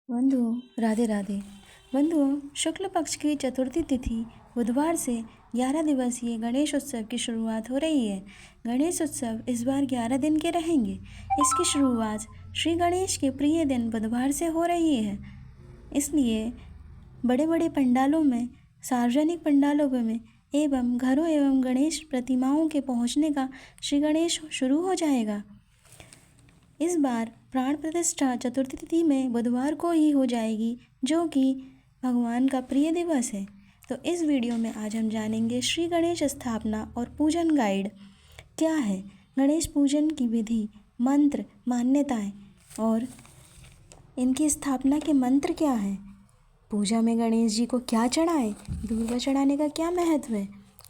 बंधुओं राधे राधे। बंधुओं, शुक्ल पक्ष की चतुर्थी तिथि बुधवार से 11 दिवसीय गणेश उत्सव की शुरुआत हो रही है। गणेश उत्सव इस बार 11 दिन के रहेंगे। इसकी शुरुआत श्री गणेश के प्रिय दिन बुधवार से हो रही है। इसलिए बड़े बड़े पंडालों में, सार्वजनिक पंडालों में एवं घरों एवं गणेश प्रतिमाओं के पहुँचने का श्री गणेश शुरू हो जाएगा। इस बार प्राण प्रतिष्ठा चतुर्थी तिथि में बुधवार को ही हो जाएगी, जो कि भगवान का प्रिय दिवस है। तो इस वीडियो में आज हम जानेंगे श्री गणेश स्थापना और पूजन गाइड क्या है, गणेश पूजन की विधि, मंत्र, मान्यताएं और इनकी स्थापना के मंत्र क्या हैं, पूजा में गणेश जी को क्या चढ़ाएं, दूर्वा चढ़ाने का क्या महत्व है,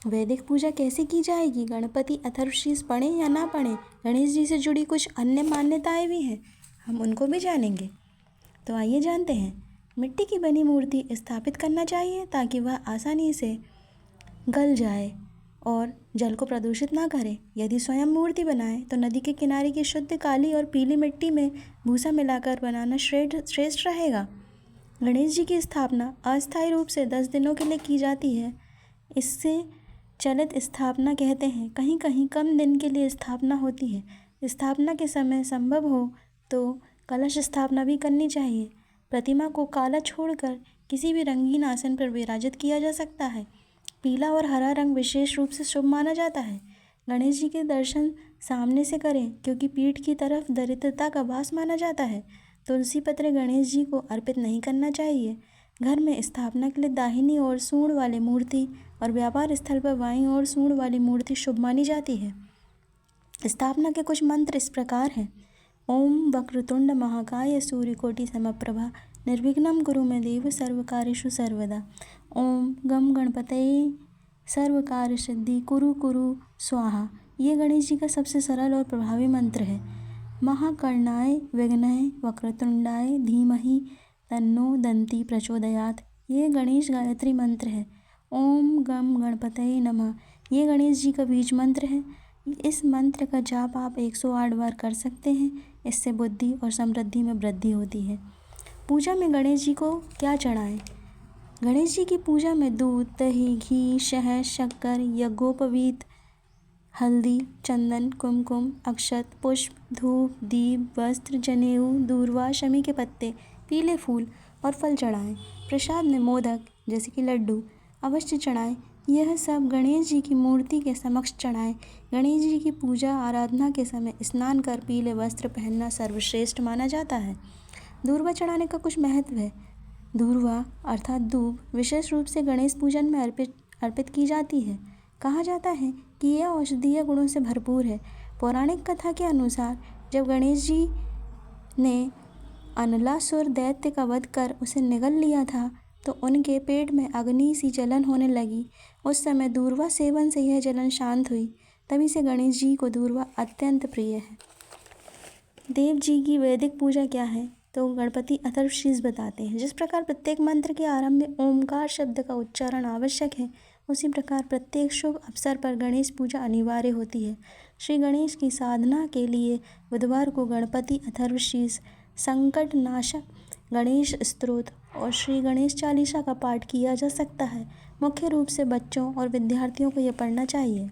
वैदिक पूजा कैसे की जाएगी, गणपति अथर्वशीष पढ़ें या ना पढ़ें, गणेश जी से जुड़ी कुछ अन्य मान्यताएं भी हैं, हम उनको भी जानेंगे। तो आइए जानते हैं। मिट्टी की बनी मूर्ति स्थापित करना चाहिए ताकि वह आसानी से गल जाए और जल को प्रदूषित ना करे। यदि स्वयं मूर्ति बनाए तो नदी के किनारे की शुद्ध काली और पीली मिट्टी में भूसा मिलाकर बनाना श्रेष्ठ रहेगा। गणेश जी की स्थापना अस्थायी रूप से 10 दिनों के लिए की जाती है। इससे चलित स्थापना कहते हैं। कहीं कहीं कम दिन के लिए स्थापना होती है। स्थापना के समय संभव हो तो कलश स्थापना भी करनी चाहिए। प्रतिमा को काला छोड़कर किसी भी रंगीन आसन पर विराजित किया जा सकता है। पीला और हरा रंग विशेष रूप से शुभ माना जाता है। गणेश जी के दर्शन सामने से करें क्योंकि पीठ की तरफ दरिद्रता का वास माना जाता है। तुलसी पत्र गणेश जी को अर्पित नहीं करना चाहिए। घर में स्थापना के लिए दाहिनी ओर सूंड वाली मूर्ति और व्यापार स्थल पर बाईं ओर सूंड वाली मूर्ति शुभ मानी जाती है। स्थापना के कुछ मंत्र इस प्रकार हैं। ओम वक्रतुंड महाकाय सूर्यकोटि समप्रभा निर्विघ्नं कुरु मे देव सर्वकार्येषु सर्वदा। ओम गम गणपतये सर्वकार्य सिद्धि कुरु कुरु स्वाहा। ये गणेश जी का सबसे सरल और प्रभावी मंत्र है। महाकर्णाय विघ्नाय वक्रतुंडाय धीमहि तन्नो दंती प्रचोदयात्, ये गणेश गायत्री मंत्र है। ओम गम गणपतये नमः, ये गणेश जी का बीज मंत्र है। इस मंत्र का जाप आप 108 बार कर सकते हैं। इससे बुद्धि और समृद्धि में वृद्धि होती है। पूजा में गणेश जी को क्या चढ़ाएं? गणेश जी की पूजा में दूध, दही, घी, शहद, शक्कर, यज्ञोपवीत, हल्दी, चंदन, कुमकुम, अक्षत, पुष्प, धूप, दीप, वस्त्र, जनेऊ, दूर्वा, शमी के पत्ते, पीले फूल और फल चढ़ाएं। प्रसाद में मोदक जैसे कि लड्डू अवश्य चढ़ाएं। यह सब गणेश जी की मूर्ति के समक्ष चढ़ाएं। गणेश जी की पूजा आराधना के समय स्नान कर पीले वस्त्र पहनना सर्वश्रेष्ठ माना जाता है। दूर्वा चढ़ाने का कुछ महत्व है। दूर्वा अर्थात दूब विशेष रूप से गणेश पूजन में अर्पित की जाती है। कहा जाता है कि यह औषधीय गुणों से भरपूर है। पौराणिक कथा के अनुसार जब गणेश जी ने अनलासुर दैत्य का वध कर उसे निगल लिया था तो उनके पेट में अग्नि सी जलन होने लगी। उस समय दूर्वा सेवन से यह जलन शांत हुई। तभी से गणेश जी को दूर्वा अत्यंत प्रिय है। देव जी की वैदिक पूजा क्या है, तो गणपति अथर्वशीष बताते हैं। जिस प्रकार प्रत्येक मंत्र के आरंभ में ओमकार शब्द का उच्चारण आवश्यक है, उसी प्रकार प्रत्येक शुभ अवसर पर गणेश पूजा अनिवार्य होती है। श्री गणेश की साधना के लिए बुधवार को गणपति अथर्वशीष, संकट नाशक गणेश स्तोत्र और श्री गणेश चालीसा का पाठ किया जा सकता है। मुख्य रूप से बच्चों और विद्यार्थियों को यह पढ़ना चाहिए।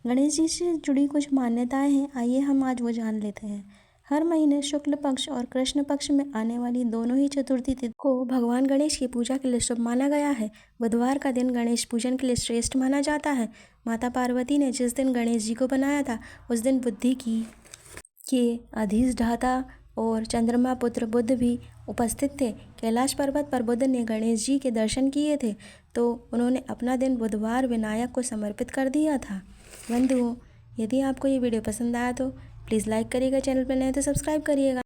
गणेश जी से जुड़ी कुछ मान्यताएं हैं, आइए हम आज वो जान लेते हैं। हर महीने शुक्ल पक्ष और कृष्ण पक्ष में आने वाली दोनों ही चतुर्थी तिथि को भगवान गणेश की पूजा के लिए शुभ माना गया है। बुधवार का दिन गणेश पूजन के लिए श्रेष्ठ माना जाता है। माता पार्वती ने जिस दिन गणेश जी को बनाया था उस दिन बुद्धि के अधिष्ठाता और चंद्रमा पुत्र बुध भी उपस्थित थे। कैलाश पर्वत पर बुध ने गणेश जी के दर्शन किए थे तो उन्होंने अपना दिन बुधवार विनायक को समर्पित कर दिया था। बंधुओं, यदि आपको ये वीडियो पसंद आया तो प्लीज़ लाइक करिएगा, चैनल पर नए तो सब्सक्राइब करिएगा।